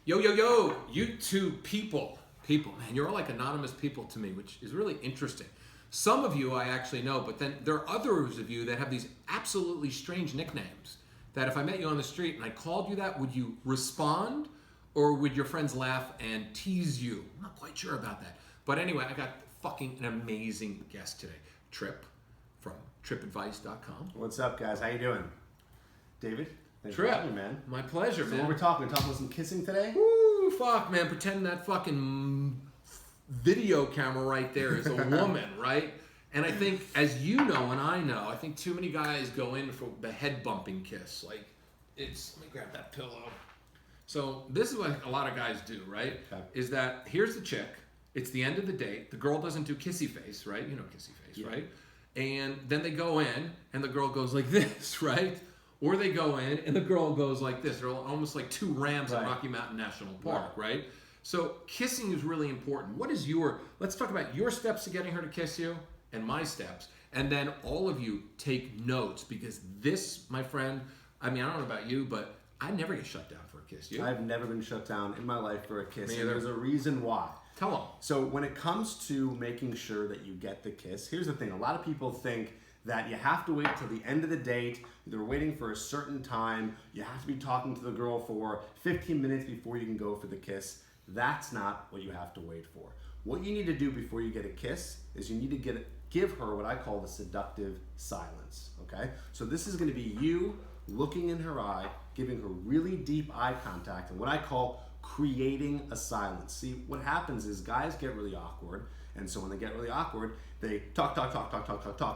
Yo, you two people, man, you're all like anonymous people to me, which is really interesting. Some of you I actually know, but then there are others of you that have these absolutely strange nicknames that if I met you on the street and I called you that, would you respond or would your friends laugh and tease you? I'm not quite sure about that. But anyway, I got fucking an amazing guest today. Tripp from trippadvice.com. What's up, guys? How you doing? David? Thanks Tripp, for having me, man. My pleasure, So man. what we're talking about some kissing today? Woo, fuck, man. Pretend that fucking video camera right there is a woman, right? And I think, as you know and I know, I think too many guys go in for the head bumping kiss. Like, let me grab that pillow. So this is what a lot of guys do, right? Okay. Is that here's the chick. It's the end of the date. The girl doesn't do kissy face, right? You know kissy face, right? And then they go in and the girl goes like this, right? Or they go in and the girl goes like this. They're almost like two rams at Rocky Mountain National Park, right? So kissing is really important. Let's talk about your steps to getting her to kiss you and my steps. And then all of you take notes because this, my friend, I mean, I don't know about you, but I never get shut down for a kiss. You? I've never been shut down in my life for a kiss. Me And either. there's a reason why. Tell them. So when it comes to making sure that you get the kiss, here's the thing. A lot of people think that you have to wait till the end of the date. They're waiting for a certain time. You have to be talking to the girl for 15 minutes before you can go for the kiss. That's not what you have to wait for. What you need to do before you get a kiss is you need to give her what I call the seductive silence, okay? So this is gonna be you looking in her eye, giving her really deep eye contact, and what I call creating a silence. See, what happens is guys get really awkward, and so when they get really awkward, they talk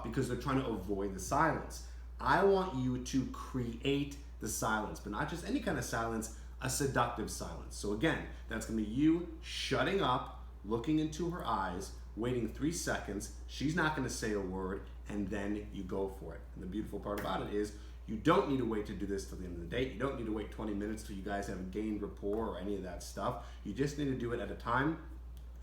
because they're trying to avoid the silence. I want you to create the silence, but not just any kind of silence, a seductive silence. So again, that's gonna be you shutting up, looking into her eyes, waiting 3 seconds, she's not gonna say a word, and then you go for it. And the beautiful part about it is you don't need to wait to do this till the end of the date. You don't need to wait 20 minutes till you guys have gained rapport or any of that stuff. You just need to do it at a time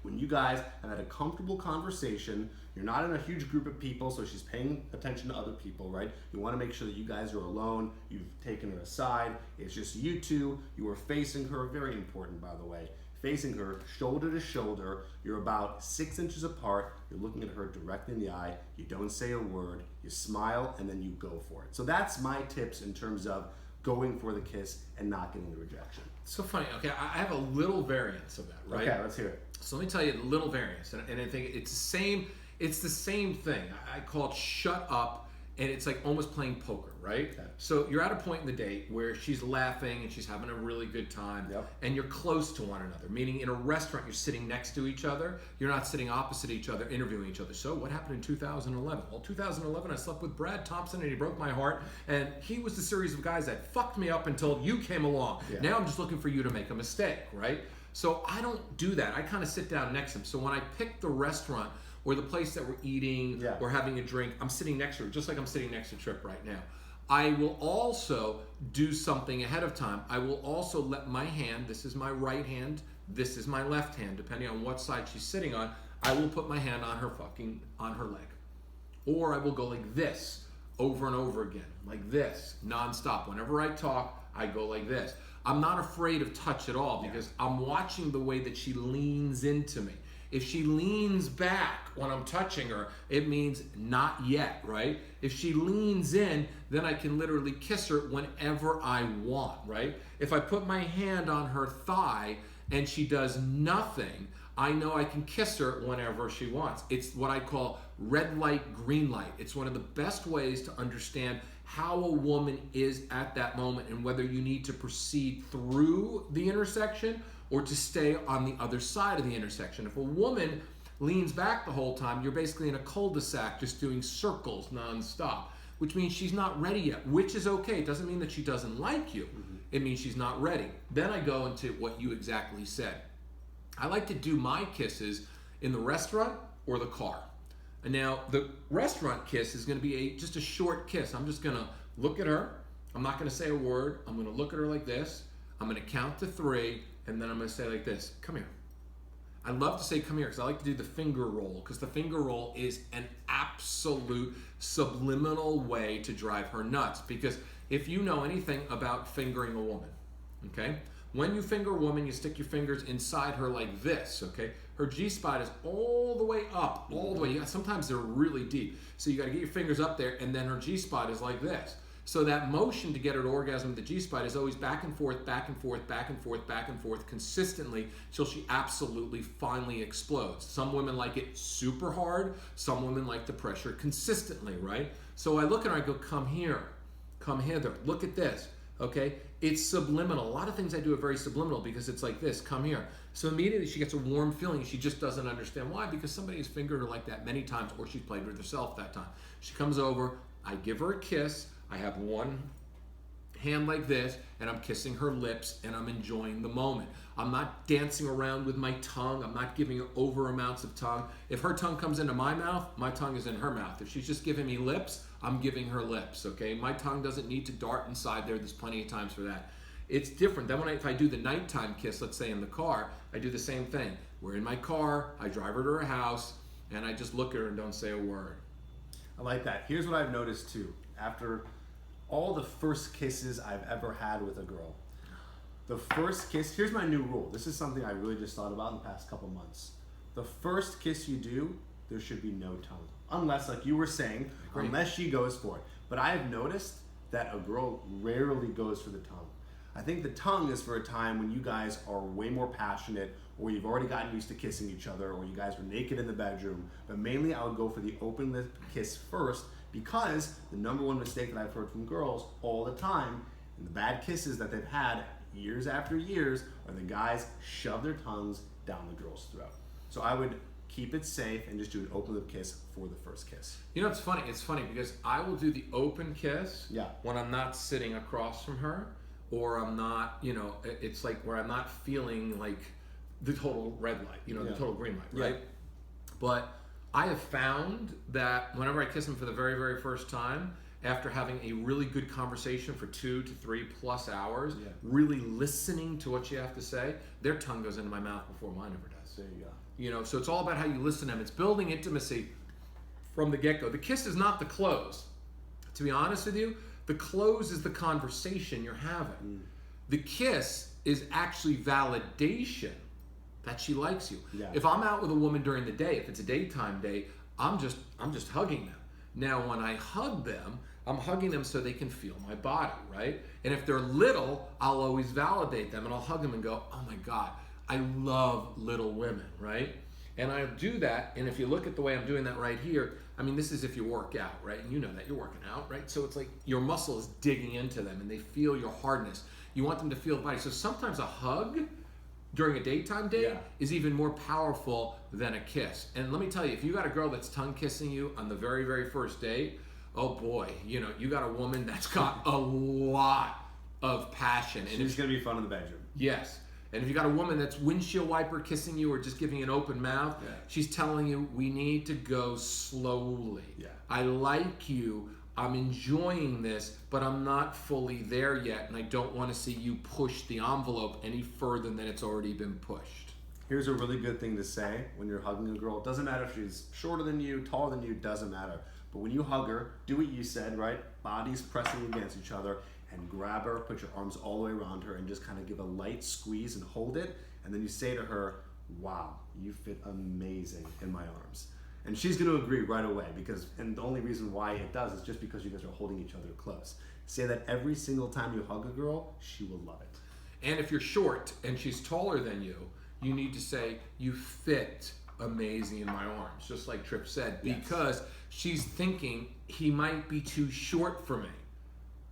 when you guys have had a comfortable conversation. You're not in a huge group of people, so she's paying attention to other people, right? You want to make sure that you guys are alone. You've taken her aside. It's just you two. You are facing her. Very important, by the way. Facing her shoulder to shoulder. You're about 6 inches apart. You're looking at her directly in the eye. You don't say a word. You smile, and then you go for it. So that's my tips in terms of going for the kiss and not getting the rejection. So funny. Okay, I have a little variance of that, right? Okay, let's hear it. So let me tell you the little variance, and I think it's the same thing. I call it shut up, and it's like almost playing poker, right? Okay. So you're at a point in the date where she's laughing and she's having a really good time, and you're close to one another. Meaning, in a restaurant, you're sitting next to each other. You're not sitting opposite each other, interviewing each other. So what happened in 2011? Well, 2011, I slept with Brad Thompson, and he broke my heart. And he was the series of guys that fucked me up until you came along. Yeah. Now I'm just looking for you to make a mistake, right? So I don't do that. I kind of sit down next to him. So when I pick the restaurant or the place that we're eating or having a drink, I'm sitting next to her, just like I'm sitting next to Tripp right now. I will also do something ahead of time. I will also let my hand, this is my right hand, this is my left hand, depending on what side she's sitting on, I will put my hand on her leg. Or I will go like this over and over again, like this, nonstop. Whenever I talk, I go like this. I'm not afraid of touch at all because I'm watching the way that she leans into me. If she leans back when I'm touching her, it means not yet, right? If she leans in, then I can literally kiss her whenever I want, right? If I put my hand on her thigh and she does nothing, I know I can kiss her whenever she wants. It's what I call red light, green light. It's one of the best ways to understand how a woman is at that moment and whether you need to proceed through the intersection or to stay on the other side of the intersection. If a woman leans back the whole time, you're basically in a cul-de-sac just doing circles nonstop, which means she's not ready yet, which is okay. It doesn't mean that she doesn't like you. It means she's not ready. Then I go into what you exactly said. I like to do my kisses in the restaurant or the car. And now the restaurant kiss is gonna be just a short kiss. I'm just gonna look at her. I'm not gonna say a word. I'm gonna look at her like this. I'm gonna count to 3, and then I'm gonna say like this, come here. I love to say come here because I like to do the finger roll because the finger roll is an absolute subliminal way to drive her nuts. Because if you know anything about fingering a woman, okay, When you finger a woman, you stick your fingers inside her like this, okay? Her G-spot is all the way up, all the way. Sometimes they're really deep. So you got to get your fingers up there, and then her G-spot is like this. So that motion to get her to orgasm with the G-spot is always back and forth, back and forth, back and forth, back and forth consistently till she absolutely finally explodes. Some women like it super hard. Some women like the pressure consistently, right? So I look at her, I go, come here, come hither, look at this, okay? It's subliminal. A lot of things I do are very subliminal because it's like this, come here. So immediately she gets a warm feeling. She just doesn't understand why, because somebody has fingered her like that many times, or she's played with herself that time. She comes over, I give her a kiss, I have one hand like this, and I'm kissing her lips, and I'm enjoying the moment. I'm not dancing around with my tongue. I'm not giving her over amounts of tongue. If her tongue comes into my mouth, my tongue is in her mouth. If she's just giving me lips, I'm giving her lips, okay? My tongue doesn't need to dart inside there. There's plenty of times for that. It's different. Then if I do the nighttime kiss, let's say in the car, I do the same thing. We're in my car, I drive her to her house, and I just look at her and don't say a word. I like that. Here's what I've noticed too. After all the first kisses I've ever had with a girl, the first kiss, here's my new rule. This is something I really just thought about in the past couple months. The first kiss you do, there should be no tongue. Unless, like you were saying, unless she goes for it. But I have noticed that a girl rarely goes for the tongue. I think the tongue is for a time when you guys are way more passionate, or you've already gotten used to kissing each other, or you guys were naked in the bedroom. But mainly I would go for the open lip kiss first, because the number one mistake that I've heard from girls all the time, and the bad kisses that they've had years after years, are the guys shove their tongues down the girl's throat. So I would keep it safe and just do an open lip kiss for the first kiss. You know, it's funny. It's funny because I will do the open kiss when I'm not sitting across from her, or I'm not, you know, it's like where I'm not feeling like the total red light, you know, the total green light, right? But I have found that whenever I kiss them for the very, very first time, after having a really good conversation for 2 to 3+ hours, really listening to what you have to say, their tongue goes into my mouth before mine ever does. There you go. You know, so it's all about how you listen to them. It's building intimacy from the get-go. The kiss is not the close. To be honest with you, the close is the conversation you're having. The kiss is actually validation that she likes you. If I'm out with a woman during the day, if it's a daytime date, I'm just hugging them. Now, when I hug them, I'm hugging them so they can feel my body, right? And if they're little, I'll always validate them, and I'll hug them and go, oh my God, I love little women, right? And I'll do that, and if you look at the way I'm doing that right here, I mean, this is if you work out, right? And you know that, you're working out, right? So it's like your muscle is digging into them, and they feel your hardness. You want them to feel the body. So sometimes a hug during a daytime date is even more powerful than a kiss. And let me tell you, if you got a girl that's tongue kissing you on the very, very first date, oh boy, you know, you got a woman that's got a lot of passion. And She's going to be fun in the bedroom. Yes. And if you got a woman that's windshield wiper kissing you or just giving an open mouth, she's telling you, we need to go slowly. I like you. I'm enjoying this, but I'm not fully there yet, and I don't want to see you push the envelope any further than it's already been pushed. Here's a really good thing to say when you're hugging a girl. It doesn't matter if she's shorter than you, taller than you, doesn't matter. But when you hug her, do what you said, right? Bodies pressing against each other, and grab her, put your arms all the way around her, and just kind of give a light squeeze and hold it. And then you say to her, wow, you fit amazing in my arms. And she's going to agree right away, and the only reason why it does is just because you guys are holding each other close. Say that every single time you hug a girl, she will love it. And if you're short and she's taller than you, you need to say, you fit amazing in my arms, just like Tripp said, because she's thinking he might be too short for me.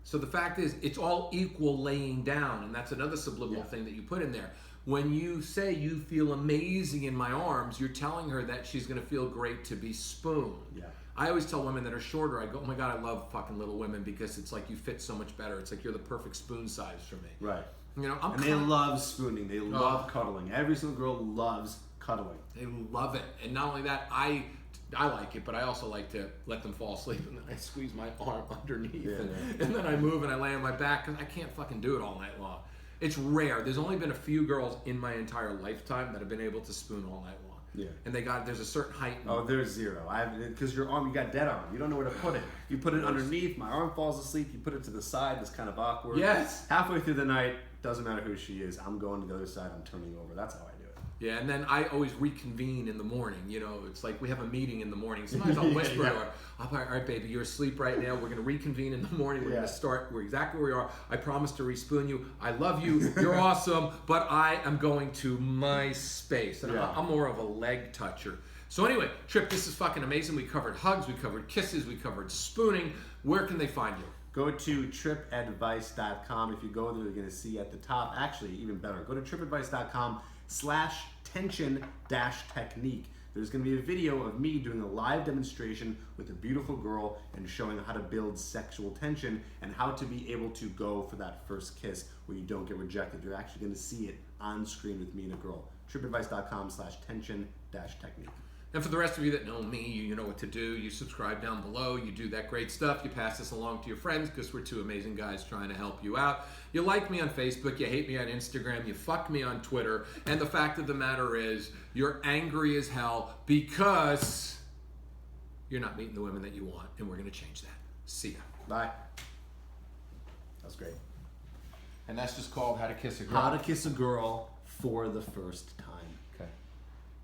So the fact is, it's all equal laying down, and that's another subliminal thing that you put in there. When you say you feel amazing in my arms, you're telling her that she's going to feel great to be spooned. I always tell women that are shorter, I go, oh my God, I love fucking little women because it's like you fit so much better. It's like you're the perfect spoon size for me. Right. You know, and they love spooning. They love cuddling. Every single girl loves cuddling. They love it. And not only that, I like it, but I also like to let them fall asleep, and then I squeeze my arm underneath, and then I move and I lay on my back because I can't fucking do it all night long. It's rare. There's only been a few girls in my entire lifetime that have been able to spoon all night long. Yeah. And there's a certain height. Oh, there's zero. Because your arm, you got dead arm. You don't know where to put it. You put it underneath. My arm falls asleep. You put it to the side. It's kind of awkward. Yes. Halfway through the night, doesn't matter who she is. I'm going to the other side. I'm turning over. That's how I do it. Yeah, and then I always reconvene in the morning. You know, it's like we have a meeting in the morning. Sometimes I'll whisper to her, I'll be like, all right, baby, you're asleep right now. We're going to reconvene in the morning. We're going to start. We're exactly where we are. I promise to respoon you. I love you. You're awesome. But I am going to my space. And I'm more of a leg toucher. So anyway, Tripp, this is fucking amazing. We covered hugs. We covered kisses. We covered spooning. Where can they find you? Go to trippadvice.com. If you go there, you're going to see at the top, actually, even better, go to trippadvice.com/tension-technique. There's going to be a video of me doing a live demonstration with a beautiful girl and showing how to build sexual tension and how to be able to go for that first kiss where you don't get rejected. You're actually going to see it on screen with me and a girl. trippadvice.com/tension-technique. And for the rest of you that know me, you know what to do. You subscribe down below. You do that great stuff. You pass this along to your friends because we're two amazing guys trying to help you out. You like me on Facebook. You hate me on Instagram. You fuck me on Twitter. And the fact of the matter is, you're angry as hell because you're not meeting the women that you want. And we're going to change that. See ya. Bye. That was great. And that's just called How to Kiss a Girl. How to Kiss a Girl for the First Time.